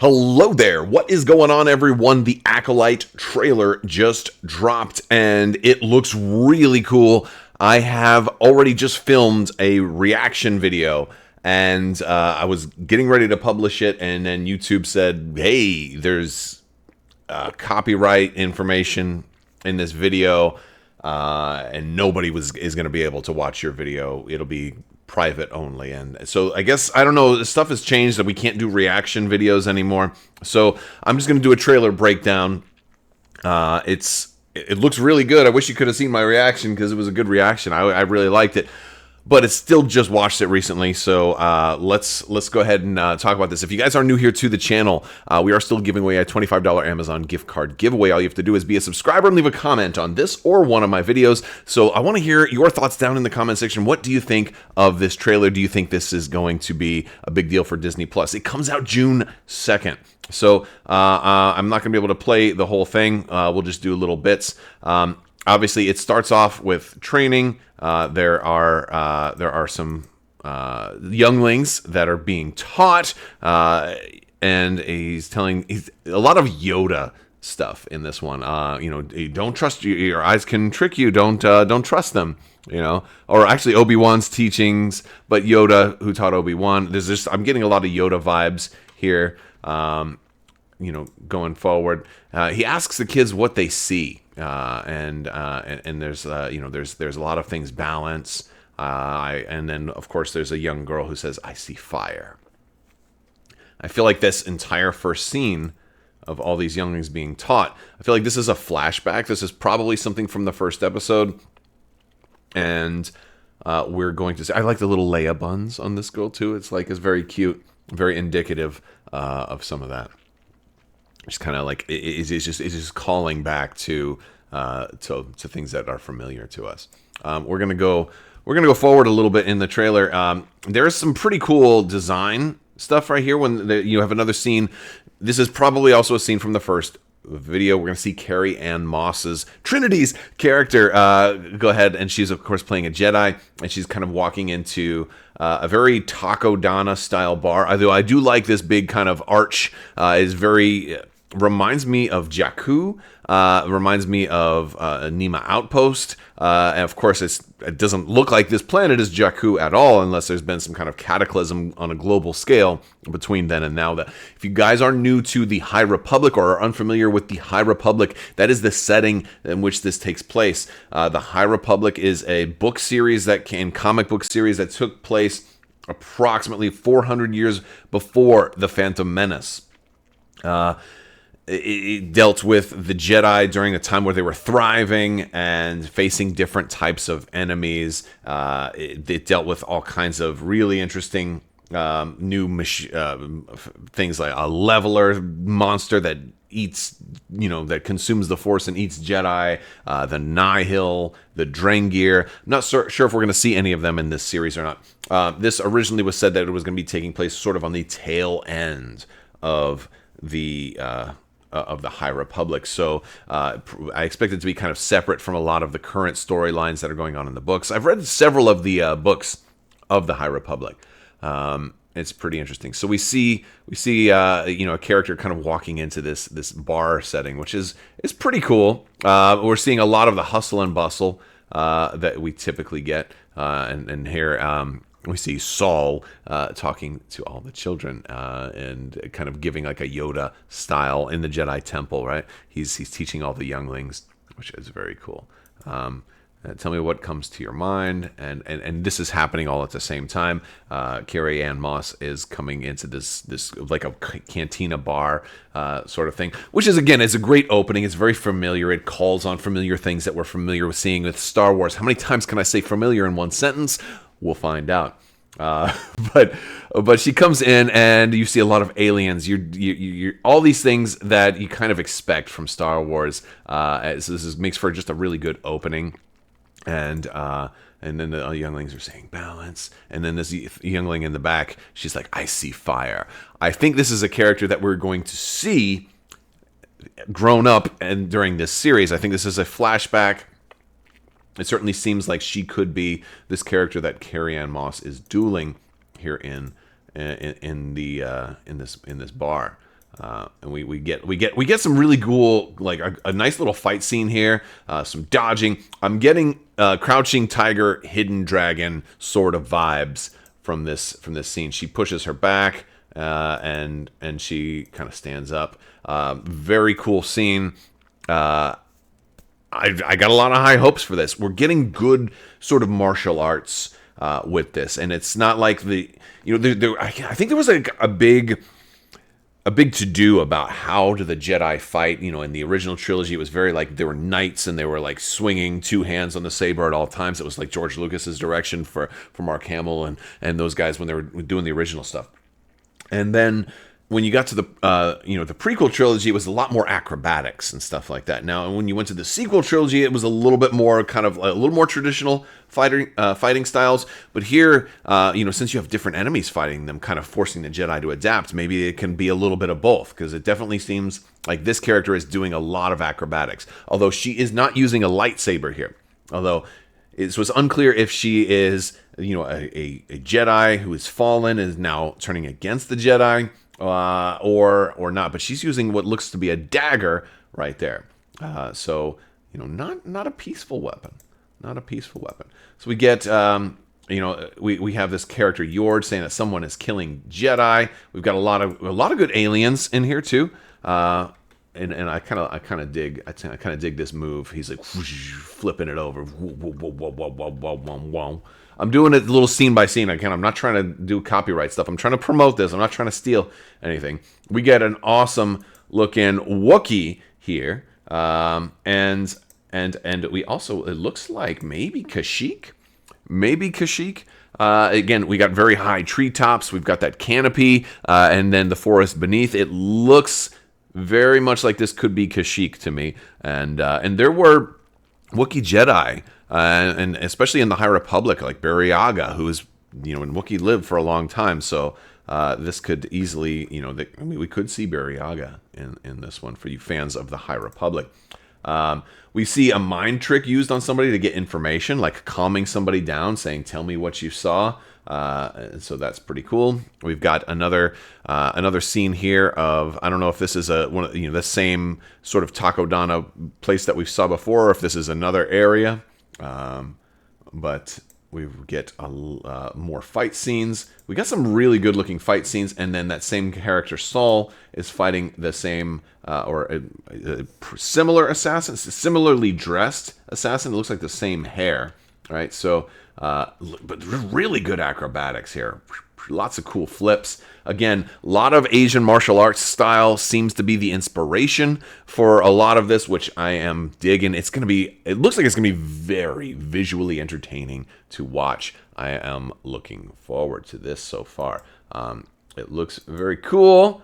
Hello there. What is going on, everyone? The Acolyte trailer just dropped and it looks really cool. I have already just filmed a reaction video and I was getting ready to publish it, and then YouTube said, hey, there's copyright information in this video and nobody is going to be able to watch your video. It'll be private only. And so I guess, I don't know, stuff has changed that we can't do reaction videos anymore. So I'm just going to do a trailer breakdown. It looks really good. I wish you could have seen my reaction because it was a good reaction. I really liked it. But it's still just watched it recently, so let's go ahead and talk about this. If you guys are new here to the channel, we are still giving away a $25 Amazon gift card giveaway. All you have to do is be a subscriber and leave a comment on this or one of my videos. So I want to hear your thoughts down in the comment section. What do you think of this trailer? Do you think this is going to be a big deal for Disney Plus? It comes out June 2nd. So I'm not going to be able to play the whole thing. We'll just do little bits. Obviously, it starts off with training. There are some younglings that are being taught, and he's a lot of Yoda stuff in this one. You know, don't trust your eyes can trick you. Don't trust them. You know, or actually Obi-Wan's teachings, but Yoda who taught Obi-Wan. I'm getting a lot of Yoda vibes here. You know, going forward, he asks the kids what they see. And there's you know, there's a lot of things, balance, and then of course there's a young girl who says, I see fire. I feel like this entire first scene of all these younglings being taught, I feel like this is a flashback. This is probably something from the first episode, and we're going to see, I like the little Leia buns on this girl too. It's very cute, very indicative of some of that. It's kind of like it's just calling back to things that are familiar to us. We're gonna go forward a little bit in the trailer. There's some pretty cool design stuff right here. When you have another scene, this is probably also a scene from the first video. We're gonna see Carrie-Anne Moss's Trinity's character go ahead, and she's of course playing a Jedi, and she's kind of walking into a very Taco Donna style bar. Although I do like this big kind of arch. Is very reminds me of Jakku. Reminds me of Nima Outpost. And of course, it doesn't look like this planet is Jakku at all, unless there's been some kind of cataclysm on a global scale between then and now. If you guys are new to the High Republic or are unfamiliar with the High Republic, that is the setting in which this takes place. The High Republic is a book series comic book series that took place approximately 400 years before the Phantom Menace. It dealt with the Jedi during a time where they were thriving and facing different types of enemies. It dealt with all kinds of really interesting new things, like a leveler monster that eats, you know, that consumes the Force and eats Jedi, the Nihil, the Drengir. I'm not sure if we're going to see any of them in this series or not. This originally was said that it was going to be taking place sort of on the tail end of the High Republic. So I expect it to be kind of separate from a lot of the current storylines that are going on in the books. I've read several of the books of the High Republic. It's pretty interesting. So we see you know, a character kind of walking into this bar setting, which is pretty cool. We're seeing a lot of the hustle and bustle that we typically get, and here we see Saul talking to all the children and kind of giving like a Yoda style in the Jedi Temple, right? He's teaching all the younglings, which is very cool. Tell me what comes to your mind, and this is happening all at the same time. Carrie-Anne Moss is coming into this like a cantina bar sort of thing, which is, again, it's a great opening. It's very familiar. It calls on familiar things that we're familiar with seeing with Star Wars. How many times can I say familiar in one sentence? We'll find out. But she comes in, and you see a lot of aliens. You all these things that you kind of expect from Star Wars. So this makes for just a really good opening. And then the younglings are saying balance, and then this youngling in the back, she's like, I see fire. I think this is a character that we're going to see grown up and during this series. I think this is a flashback. It certainly seems like she could be this character that Carrie-Anne Moss is dueling here in this bar. And we get some really cool, like a nice little fight scene here, some dodging. I'm getting Crouching Tiger, Hidden Dragon sort of vibes from this scene. She pushes her back, and she kind of stands up. Very cool scene. I got a lot of high hopes for this. We're getting good sort of martial arts with this, and it's not like I think there was a big to-do about how do the Jedi fight. In the original trilogy, it was very like they were knights and they were like swinging two hands on the saber at all times. It was like George Lucas's direction for Mark Hamill and those guys when they were doing the original stuff. And then when you got to the the prequel trilogy, it was a lot more acrobatics and stuff like that. Now, when you went to the sequel trilogy, it was a little bit more kind of a little more traditional fighting styles. But here, since you have different enemies fighting them, kind of forcing the Jedi to adapt, maybe it can be a little bit of both, because it definitely seems like this character is doing a lot of acrobatics. Although she is not using a lightsaber here. Although it was unclear if she is, a Jedi who has fallen and is now turning against the Jedi. Or not, but she's using what looks to be a dagger right there. So not a peaceful weapon, not a peaceful weapon. So we get, we have this character Yord saying that someone is killing Jedi. We've got a lot of good aliens in here too. And I kind of dig this move. He's like whoosh, flipping it over. I'm doing it a little scene by scene. Again, I'm not trying to do copyright stuff. I'm trying to promote this. I'm not trying to steal anything. We get an awesome looking Wookiee here, and we also, it looks like maybe Kashyyyk. Again, we got very high treetops. We've got that canopy, and then the forest beneath. It looks very much like this could be Kashyyyk to me. And there were Wookiee Jedi, and especially in the High Republic, like Bariaga, who is, and Wookiee lived for a long time. So this could easily, we could see Bariaga in this one for you fans of the High Republic. We see a mind trick used on somebody to get information, like calming somebody down, saying, "Tell me what you saw." So that's pretty cool. We've got another scene here of, I don't know if this is the same sort of Takodana place that we saw before, or if this is another area. But we get more fight scenes. We got some really good looking fight scenes, and then that same character Saul is fighting the same or a similar assassin, similarly dressed assassin. It looks like the same hair, right? So. But really good acrobatics here. Lots of cool flips. Again, a lot of Asian martial arts style seems to be the inspiration for a lot of this, which I am digging. It looks like it's going to be very visually entertaining to watch. I am looking forward to this so far. It looks very cool.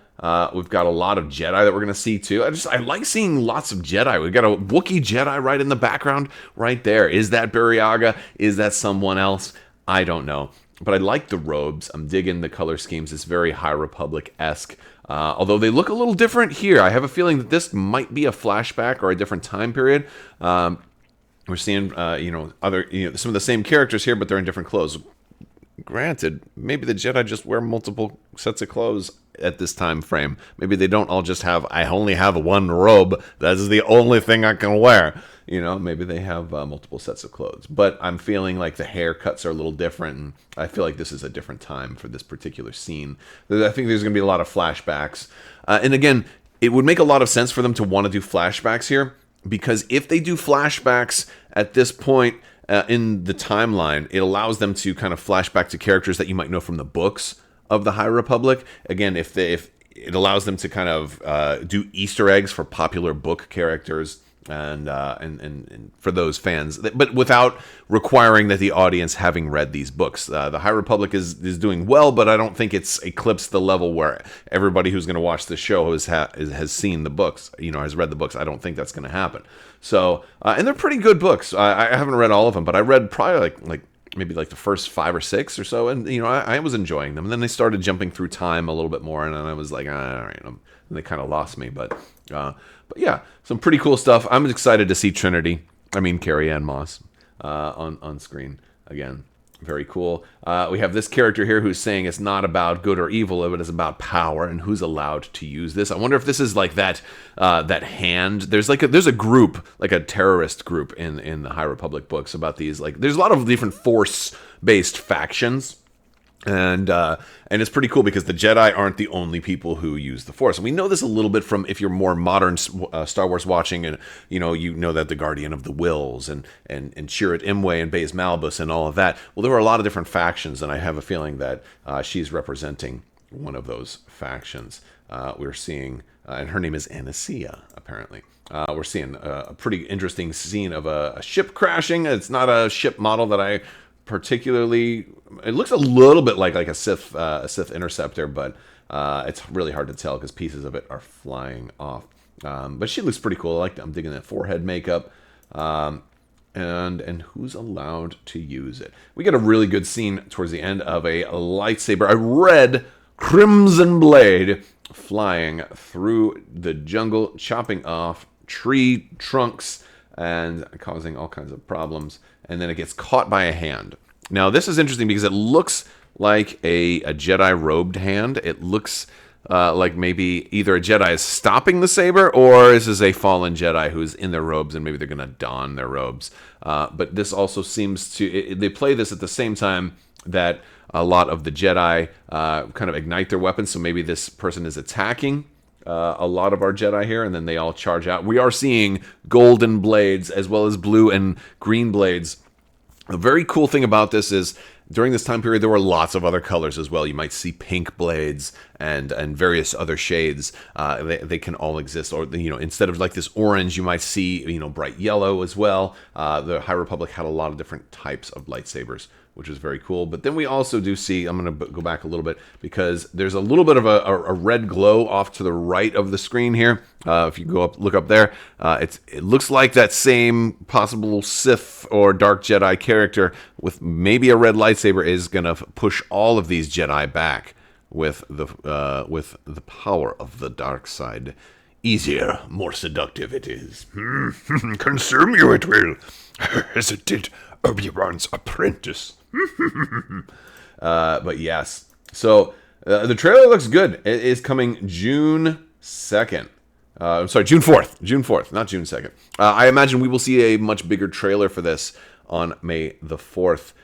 We've got a lot of Jedi that we're going to see too. I like seeing lots of Jedi. We've got a Wookiee Jedi right in the background right there. Is that Bariaga? Is that someone else? I don't know. But I like the robes. I'm digging the color schemes. It's very High Republic-esque. Although they look a little different here. I have a feeling that this might be a flashback or a different time period. We're seeing, some of the same characters here, but they're in different clothes. Granted, maybe the Jedi just wear multiple sets of clothes at this time frame. Maybe they don't all just have, I only have one robe. That is the only thing I can wear. Maybe they have multiple sets of clothes. But I'm feeling like the haircuts are a little different, and I feel like this is a different time for this particular scene. I think there's going to be a lot of flashbacks. And again, it would make a lot of sense for them to want to do flashbacks here, because if they do flashbacks at this point, in the timeline, it allows them to kind of flash back to characters that you might know from the books of the High Republic. Again, if it allows them to kind of do Easter eggs for popular book characters and for those fans, but without requiring that the audience having read these books. The High Republic is doing well, but I don't think it's eclipsed the level where everybody who's going to watch the show has seen the books, has read the books. I don't think that's going to happen. So, and they're pretty good books. I haven't read all of them, but I read probably like maybe like the first 5 or 6 or so, and I was enjoying them. And then they started jumping through time a little bit more, and then I was like, all right, and they kind of lost me. But yeah, some pretty cool stuff. I'm excited to see Carrie Ann Moss on screen again. Very cool. We have this character here who's saying it's not about good or evil, but it's about power and who's allowed to use this. I wonder if this is like that that hand. There's a group, like a terrorist group in the High Republic books about these. Like, there's a lot of different force-based factions. And it's pretty cool because the Jedi aren't the only people who use the Force. And we know this a little bit from, if you're more modern Star Wars watching, and you know that the Guardian of the Wills and Chirrut Imwe and Baze Malbus and all of that. Well, there were a lot of different factions, and I have a feeling that she's representing one of those factions. We're seeing, and her name is Anicia, apparently. We're seeing a pretty interesting scene of a ship crashing. It's not a ship model that I particularly, it looks a little bit like a Sith interceptor, but it's really hard to tell because pieces of it are flying off. But she looks pretty cool. I'm digging that forehead makeup. And who's allowed to use it? We get a really good scene towards the end of a lightsaber, a red crimson blade flying through the jungle, chopping off tree trunks and causing all kinds of problems. And then it gets caught by a hand. Now, this is interesting because it looks like a Jedi robed hand. It looks like maybe either a Jedi is stopping the saber, or this is a fallen Jedi who's in their robes, and maybe they're going to don their robes. But this also seems to... they play this at the same time that a lot of the Jedi kind of ignite their weapons, so maybe this person is attacking a lot of our Jedi here, and then they all charge out. We are seeing golden blades as well as blue and green blades. A very cool thing about this is during this time period there were lots of other colors as well. You might see pink blades and various other shades. They can all exist. Or instead of like this orange, you might see bright yellow as well. The High Republic had a lot of different types of lightsabers, which is very cool. But then we also do see, I'm going to go back a little bit, because there's a little bit of a red glow off to the right of the screen here. If you look up there, it looks like that same possible Sith or Dark Jedi character with maybe a red lightsaber is going to push all of these Jedi back with the power of the dark side. Easier, more seductive it is. Consume you it will, as it did Obi-Wan's apprentice. But yes, so the trailer looks good. It is coming June 2nd. I'm sorry, June 4th. June 4th, not June 2nd. I imagine we will see a much bigger trailer for this on May the 4th.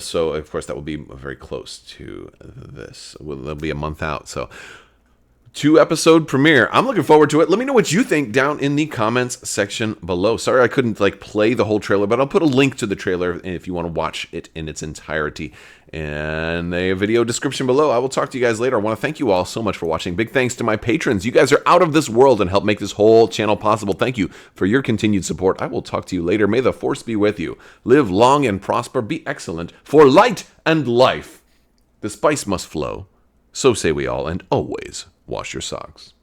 So, of course, that will be very close to this. It'll be a month out. So, 2-episode premiere. I'm looking forward to it. Let me know what you think down in the comments section below. Sorry I couldn't play the whole trailer, but I'll put a link to the trailer if you want to watch it in its entirety in the video description below. I will talk to you guys later. I want to thank you all so much for watching. Big thanks to my patrons. You guys are out of this world and help make this whole channel possible. Thank you for your continued support. I will talk to you later. May the Force be with you. Live long and prosper. Be excellent. For light and life, the spice must flow. So say we all, and always wash your socks.